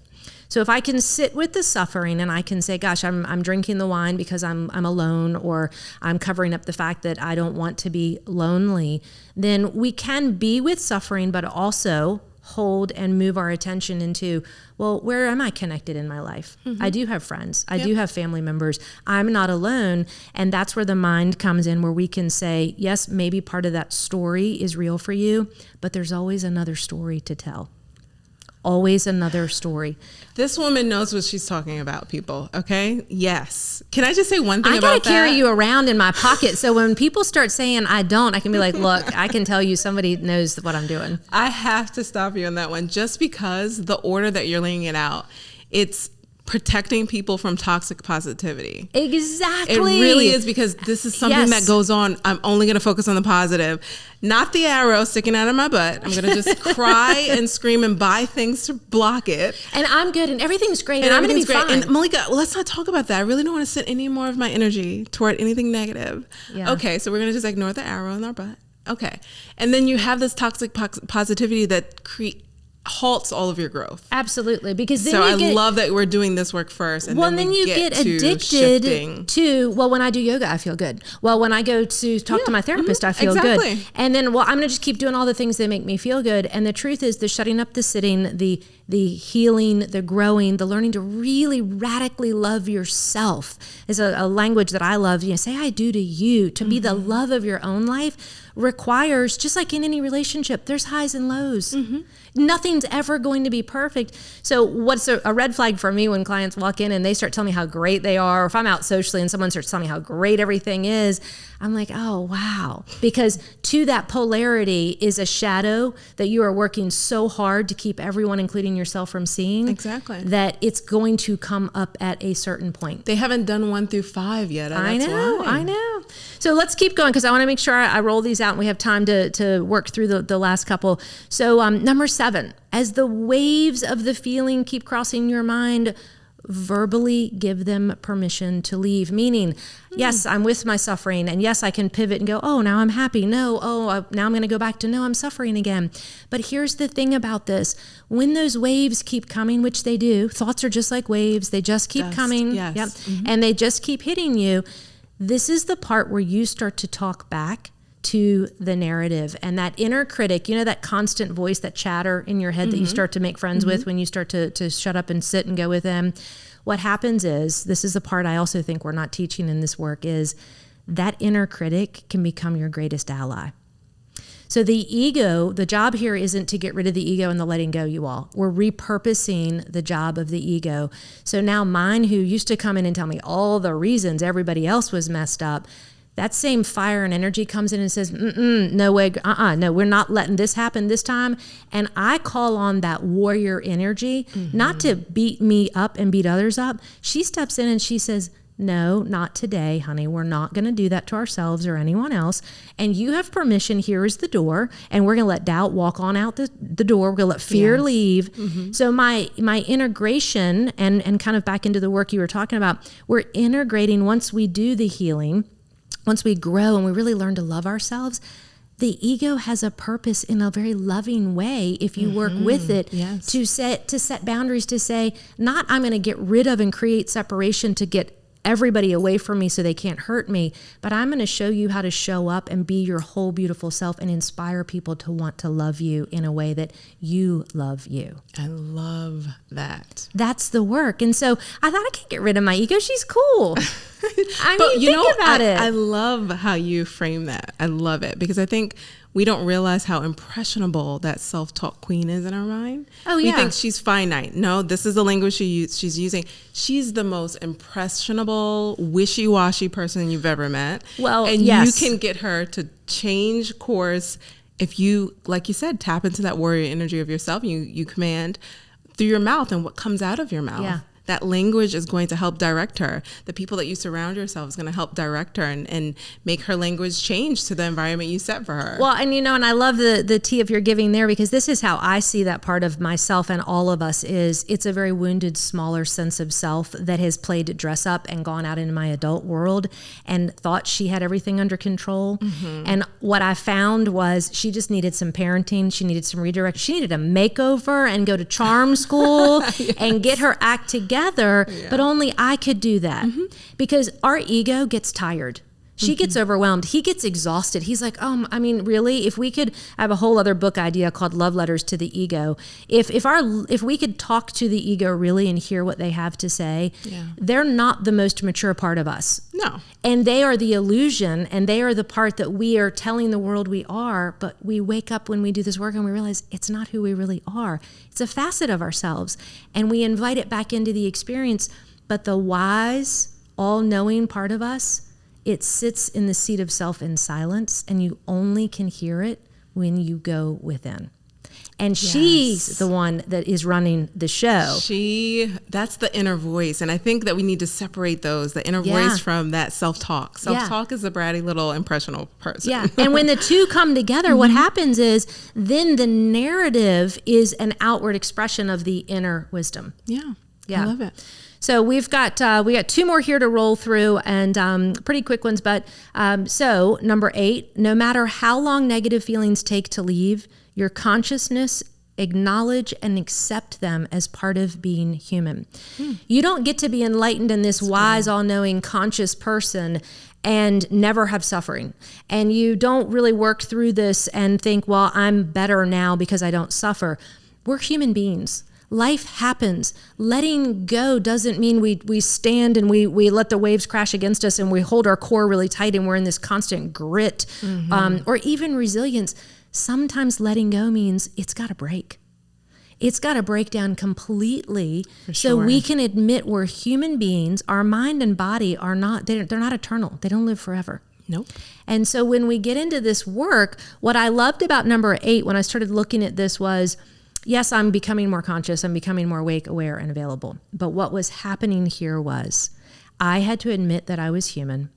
Speaker 1: So if I can sit with the suffering and I can say, gosh, I'm drinking the wine because I'm alone, or I'm covering up the fact that I don't want to be lonely, then we can be with suffering, but also hold and move our attention into, well, where am I connected in my life? I do have friends. I do have family members. I'm not alone. And that's where the mind comes in, where we can say, yes, maybe part of that story is real for you, but there's always another story to tell. Always another story.
Speaker 2: This woman knows what she's talking about, people. Okay. Yes. Can I just say one thing about that?
Speaker 1: I got to carry you around in my pocket. So when people start saying I don't, I can be like, look, I can tell you somebody knows what I'm doing.
Speaker 2: I have to stop you on that one, just because the order that you're laying it out, it's protecting people from toxic positivity.
Speaker 1: Exactly.
Speaker 2: It really is, because this is something that goes on. I'm only going to focus on the positive, not the arrow sticking out of my butt. I'm going to just cry and scream and buy things to block it.
Speaker 1: And I'm good and everything's great and I'm going to be fine.
Speaker 2: And Malikah, let's not talk about that. I really don't want to send any more of my energy toward anything negative. Yeah. Okay, so we're going to just ignore the arrow in our butt. Okay. And then you have this toxic positivity that halts all of your growth.
Speaker 1: Absolutely. Because then
Speaker 2: I love that we're doing this work first. And then you get addicted
Speaker 1: to, well, when I do yoga, I feel good. Well, when I go to talk to my therapist, I feel good. And then, well, I'm going to just keep doing all the things that make me feel good. And the truth is, the shutting up the sitting, the healing, the growing, the learning to really radically love yourself is a language that I love. Say I do to you, to be the love of your own life requires, just like in any relationship, there's highs and lows. Nothing's ever going to be perfect. So what's a red flag for me when clients walk in and they start telling me how great they are, or if I'm out socially and someone starts telling me how great everything is, I'm like, oh, wow. Because to that polarity is a shadow that you are working so hard to keep everyone, including yourself, from seeing.
Speaker 2: Exactly.
Speaker 1: That it's going to come up at a certain point.
Speaker 2: They haven't done 1 through 5 yet.
Speaker 1: I know. So let's keep going, because I want to make sure I roll these out and we have time to work through the last couple. So number 7, as the waves of the feeling keep crossing your mind, verbally give them permission to leave. Meaning, yes, I'm with my suffering, and yes, I can pivot and go, oh, now I'm happy. No, now I'm going to go back to, no, I'm suffering again. But here's the thing about this. When those waves keep coming, which they do, thoughts are just like waves. They just keep coming.
Speaker 2: Yes.
Speaker 1: Yep. And they just keep hitting you. This is the part where you start to talk back to the narrative, and that inner critic, that constant voice, that chatter in your head that you start to make friends with when you start to shut up and sit and go with them. What happens is, this is the part I also think we're not teaching in this work, is that inner critic can become your greatest ally. So the ego, the job here isn't to get rid of the ego and the letting go, you all. We're repurposing the job of the ego. So now mine, who used to come in and tell me all the reasons everybody else was messed up, that same fire and energy comes in and says, no way, no, we're not letting this happen this time. And I call on that warrior energy, not to beat me up and beat others up. She steps in and she says, no, not today, honey. We're not going to do that to ourselves or anyone else. And you have permission. Here is the door. And we're going to let doubt walk on out the door. We're going to let fear leave. So my integration, and kind of back into the work you were talking about, we're integrating once we do the healing. Once we grow and we really learn to love ourselves, the ego has a purpose in a very loving way if you work with it to set boundaries, to say, not I'm going to get rid of and create separation to get everybody away from me so they can't hurt me, but I'm going to show you how to show up and be your whole beautiful self and inspire people to want to love you in a way that you love you.
Speaker 2: I love that.
Speaker 1: That's the work. And so I thought, I can't get rid of my ego. She's cool. Think about it.
Speaker 2: I love how you frame that. I love it, because I think we don't realize how impressionable that self-talk queen is in our mind.
Speaker 1: Oh, yeah.
Speaker 2: We think she's finite. No, this is the language she's using. She's the most impressionable, wishy-washy person you've ever met.
Speaker 1: Well,
Speaker 2: and
Speaker 1: yes.
Speaker 2: you can get her to change course if you, like you said, tap into that warrior energy of yourself. You command through your mouth and what comes out of your mouth.
Speaker 1: Yeah.
Speaker 2: that language is going to help direct her. The people that you surround yourself is going to help direct her and make her language change to the environment you set for her.
Speaker 1: Well, and and I love the tea of your giving there, because this is how I see that part of myself and all of us is it's a very wounded, smaller sense of self that has played dress up and gone out into my adult world and thought she had everything under control. Mm-hmm. And what I found was she just needed some parenting. She needed some redirection. She needed a makeover and go to charm school yes. and get her act together. Yeah. But only I could do that because our ego gets tired. She gets overwhelmed. He gets exhausted. He's like, really? If we could I have a whole other book idea called Love Letters to the Ego. If we could talk to the ego really and hear what they have to say, they're not the most mature part of us.
Speaker 2: No.
Speaker 1: And they are the illusion, and they are the part that we are telling the world we are, but we wake up when we do this work and we realize it's not who we really are. It's a facet of ourselves, and we invite it back into the experience. But the wise, all-knowing part of us, it sits in the seat of self in silence, and you only can hear it when you go within. And she's the one that is running the show.
Speaker 2: That's the inner voice. And I think that we need to separate those, the inner voice from that self-talk. Self-talk is a bratty little impressionable person.
Speaker 1: Yeah. And when the two come together, what happens is then the narrative is an outward expression of the inner wisdom.
Speaker 2: Yeah. I love it.
Speaker 1: So we got two more here to roll through, and pretty quick ones. But so number 8, no matter how long negative feelings take to leave, your consciousness acknowledge and accept them as part of being human. You don't get to be enlightened in this wise, all-knowing, conscious person and never have suffering. And you don't really work through this and think, well, I'm better now because I don't suffer. We're human beings. Life happens. Letting go doesn't mean we stand and we let the waves crash against us and we hold our core really tight and we're in this constant grit or even resilience. Sometimes letting go means it's got to break. It's got to break down completely so we can admit we're human beings. Our mind and body are not, they're not eternal. They don't live forever.
Speaker 2: Nope.
Speaker 1: And so when we get into this work, what I loved about number 8 when I started looking at this was, yes, I'm becoming more conscious. I'm becoming more awake, aware, and available. But what was happening here was I had to admit that I was human.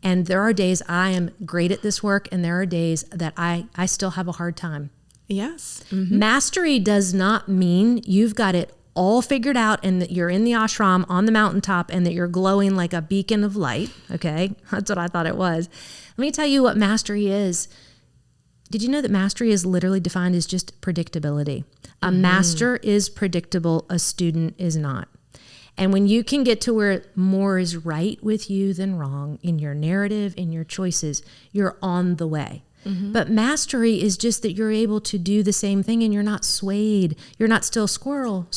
Speaker 1: And there are days I am great at this work, and there are days that I still have a hard time.
Speaker 2: Yes.
Speaker 1: Mastery does not mean you've got it all figured out and that you're in the ashram on the mountaintop and that you're glowing like a beacon of light. Okay? That's what I thought it was. Let me tell you what mastery is. Did you know that mastery is literally defined as just predictability? A master is predictable, a student is not. And when you can get to where more is right with you than wrong in your narrative, in your choices, you're on the way. But mastery is just that you're able to do the same thing and you're not swayed. You're not still squirrel.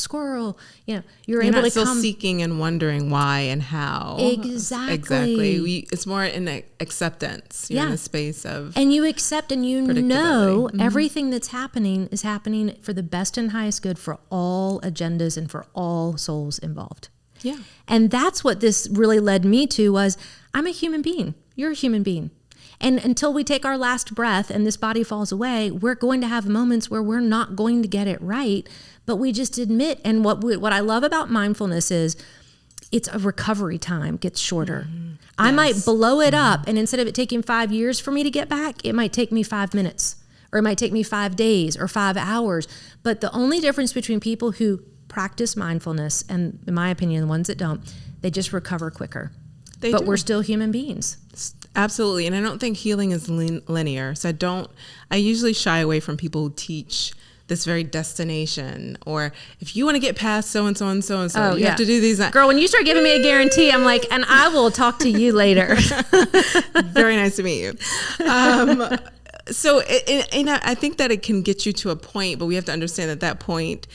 Speaker 1: You're able to
Speaker 2: still seeking and wondering why and how.
Speaker 1: Exactly.
Speaker 2: It's more in acceptance. You're in a space of
Speaker 1: and you accept and you know everything that's happening is happening for the best and highest good for all agendas and for all souls involved.
Speaker 2: Yeah.
Speaker 1: And that's what this really led me to was I'm a human being. You're a human being. And until we take our last breath and this body falls away, we're going to have moments where we're not going to get it right, but we just admit. And what I love about mindfulness is it's a recovery time, gets shorter. I might blow it up, and instead of it taking 5 years for me to get back, it might take me 5 minutes, or it might take me 5 days or 5 hours. But the only difference between people who practice mindfulness and, in my opinion, the ones that don't, they just recover quicker. But we're still human beings.
Speaker 2: Absolutely. And I don't think healing is linear. So I usually shy away from people who teach this very destination, or if you want to get past so-and-so and so-and-so, you have to do these.
Speaker 1: Girl, when you start giving me a guarantee, I'm like, and I will talk to you later.
Speaker 2: Very nice to meet you. So I think that it can get you to a point, but we have to understand at that point,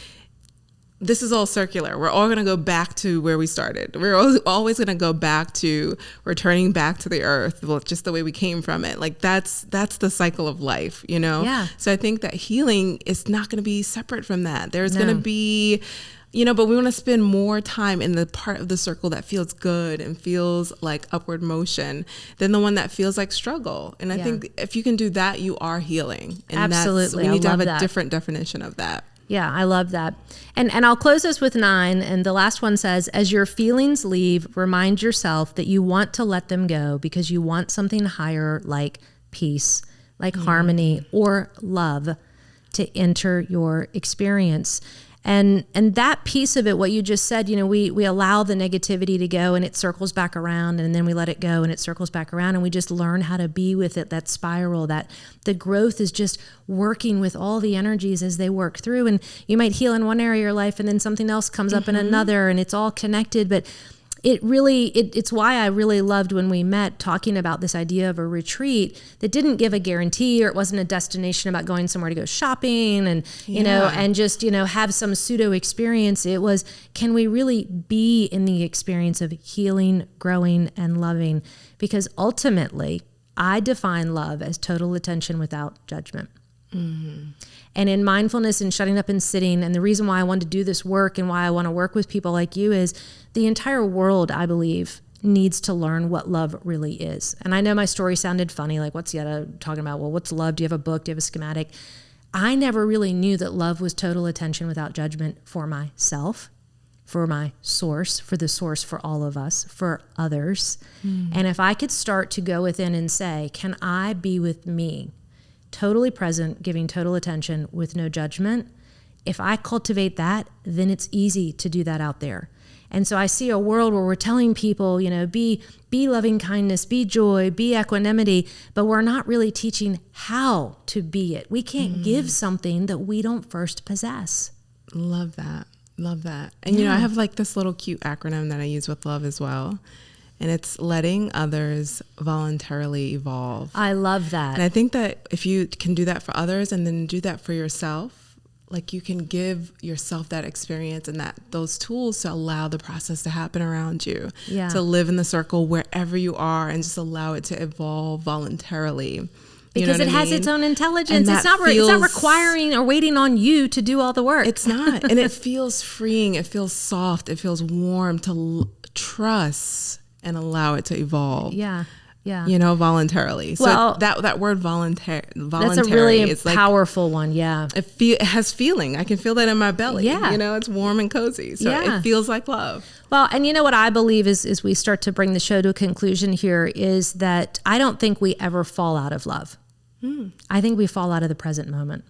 Speaker 2: this is all circular. We're all going to go back to where we started. We're always going to go back to returning back to the earth, just the way we came from it. Like that's the cycle of life, Yeah. So I think that healing is not going to be separate from that. There's going to be, but we want to spend more time in the part of the circle that feels good and feels like upward motion than the one that feels like struggle. And I think if you can do that, you are healing. And
Speaker 1: absolutely.
Speaker 2: we need to have a different definition of that.
Speaker 1: Yeah, I love that. And I'll close this with 9. And the last one says, as your feelings leave, remind yourself that you want to let them go because you want something higher like peace, like harmony or love to enter your experience. And that piece of it, what you just said, we allow the negativity to go and it circles back around, and then we let it go and it circles back around, and we just learn how to be with it, that spiral, that the growth is just working with all the energies as they work through. And you might heal in one area of your life and then something else comes up in another, and it's all connected. But it's why I really loved when we met talking about this idea of a retreat that didn't give a guarantee, or it wasn't a destination about going somewhere to go shopping and, and just, have some pseudo experience. It was, can we really be in the experience of healing, growing, and loving? Because ultimately, I define love as total attention without judgment. Mm-hmm. And in mindfulness and shutting up and sitting, and the reason why I want to do this work and why I want to work with people like you is the entire world, I believe, needs to learn what love really is. And I know my story sounded funny, like what's Yedda talking about? Well, what's love? Do you have a book? Do you have a schematic? I never really knew that love was total attention without judgment for myself, for my source, for the source for all of us, for others. And if I could start to go within and say, can I be with me? Totally present, giving total attention with no judgment. If I cultivate that, then it's easy to do that out there. And so I see a world where we're telling people, be loving kindness, be joy, be equanimity, but we're not really teaching how to be it. We can't give something that we don't first possess.
Speaker 2: Love that. Love that. And, I have like this little cute acronym that I use with love as well. And it's letting others voluntarily evolve.
Speaker 1: I love that.
Speaker 2: And I think that if you can do that for others and then do that for yourself, like you can give yourself that experience and those tools to allow the process to happen around you. Yeah. To live in the circle wherever you are and just allow it to evolve voluntarily.
Speaker 1: Because it has its own intelligence. It's not requiring or waiting on you to do all the work.
Speaker 2: It's not. And it feels freeing. It feels soft. It feels warm to trust and allow it to evolve. Yeah. Voluntarily. So that word voluntary.
Speaker 1: That's a really powerful one. Yeah.
Speaker 2: It has feeling. I can feel that in my belly. Yeah. It's warm and cozy. So it feels like love.
Speaker 1: Well, and what I believe is we start to bring the show to a conclusion here is that I don't think we ever fall out of love. I think we fall out of the present moment.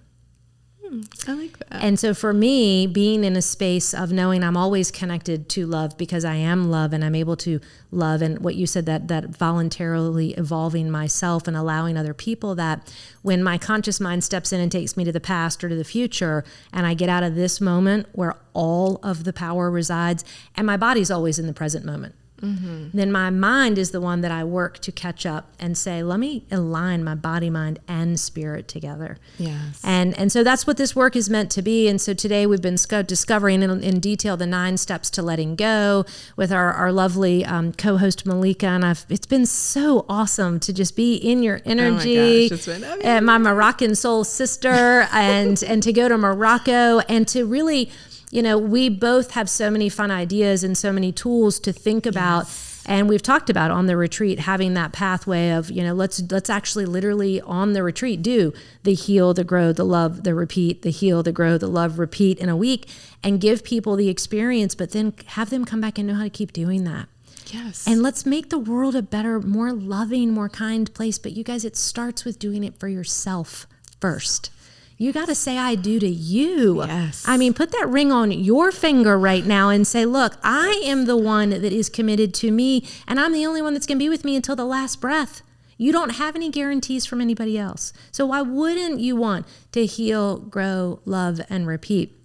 Speaker 2: I like that.
Speaker 1: And so for me, being in a space of knowing I'm always connected to love because I am love and I'm able to love, and what you said, that voluntarily evolving myself and allowing other people, that when my conscious mind steps in and takes me to the past or to the future, and I get out of this moment where all of the power resides, and my body's always in the present moment. Then my mind is the one that I work to catch up and say, let me align my body, mind, and spirit together.
Speaker 2: Yes.
Speaker 1: And so that's what this work is meant to be. And so today we've been discovering in detail the 9 steps to letting go with our lovely co-host Malikah. And it's been so awesome to just be in your energy.
Speaker 2: Oh my gosh, it's been amazing.
Speaker 1: And my Moroccan soul sister and to go to Morocco and to really... we both have so many fun ideas and so many tools to think about. And we've talked about on the retreat, having that pathway of, let's actually literally on the retreat do the heal, the grow, the love, the repeat, the heal, the grow, the love, repeat in a week, and give people the experience, but then have them come back and know how to keep doing that.
Speaker 2: Yes.
Speaker 1: And let's make the world a better, more loving, more kind place. But you guys, it starts with doing it for yourself first. You got to say, I do to you.
Speaker 2: Yes.
Speaker 1: I mean, put that ring on your finger right now and say, look, I am the one that is committed to me, and I'm the only one that's going to be with me until the last breath. You don't have any guarantees from anybody else. So why wouldn't you want to heal, grow, love, and repeat?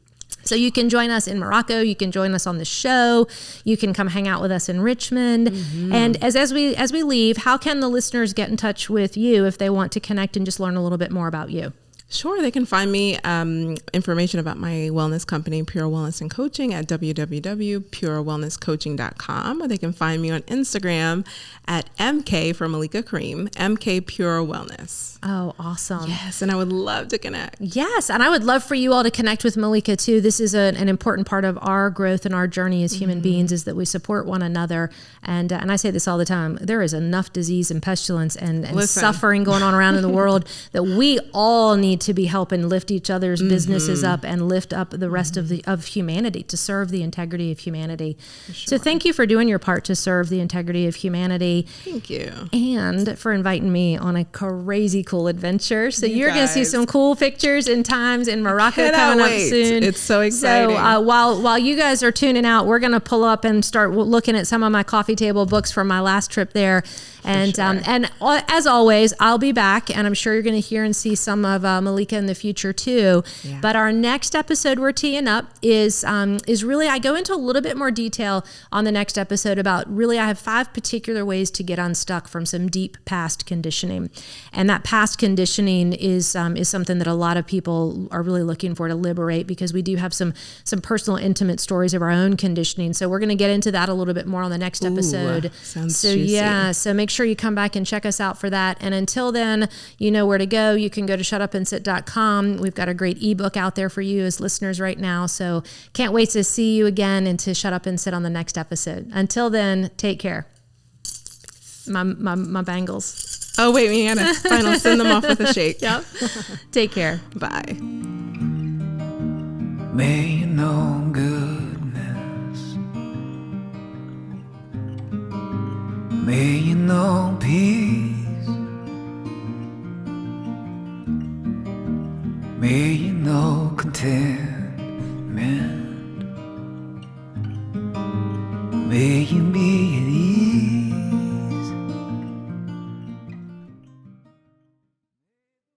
Speaker 1: So you can join us in Morocco. You can join us on the show. You can come hang out with us in Richmond. And as we leave, how can the listeners get in touch with you if they want to connect and just learn a little bit more about you?
Speaker 2: Sure. They can find me information about my wellness company, Pure Wellness and Coaching, at www.purewellnesscoaching.com. Or they can find me on Instagram at MK for Malikah Karim, MK Pure Wellness.
Speaker 1: Oh, awesome.
Speaker 2: Yes. And I would love to connect.
Speaker 1: Yes. And I would love for you all to connect with Malikah too. This is an important part of our growth and our journey as human beings, is that we support one another. And I say this all the time. There is enough disease and pestilence and suffering going on around in the world that we all need need to be helping lift each other's businesses up and lift up the rest of humanity, to serve the integrity of humanity. So thank you for doing your part to serve the integrity of humanity.
Speaker 2: Thank you.
Speaker 1: And for inviting me on a crazy cool adventure. So you're going to see some cool pictures and times in Morocco coming up soon.
Speaker 2: It's so exciting.
Speaker 1: So while you guys are tuning out, we're going to pull up and start looking at some of my coffee table books from my last trip there. And and as always, I'll be back, and I'm sure you're going to hear and see some of Malikah in the future too. Yeah. But our next episode we're teeing up is really, I go into a little bit more detail on the next episode about really, I have 5 particular ways to get unstuck from some deep past conditioning. And that past conditioning is something that a lot of people are really looking for to liberate, because we do have some personal, intimate stories of our own conditioning. So we're going to get into that a little bit more on the next episode.
Speaker 2: Sounds
Speaker 1: so
Speaker 2: juicy.
Speaker 1: Yeah, so make sure you come back and check us out for that. And until then, you know where to go. You can go to shutupandsit.com. We've got a great ebook out there for you as listeners right now. So can't wait to see you again and to shut up and sit on the next episode. Until then, take care. My bangles.
Speaker 2: Oh, wait, we gotta send them off with a shake.
Speaker 1: Yep. Take care.
Speaker 2: Bye.
Speaker 3: May you know goodness. May you know peace. May you know contentment. May you be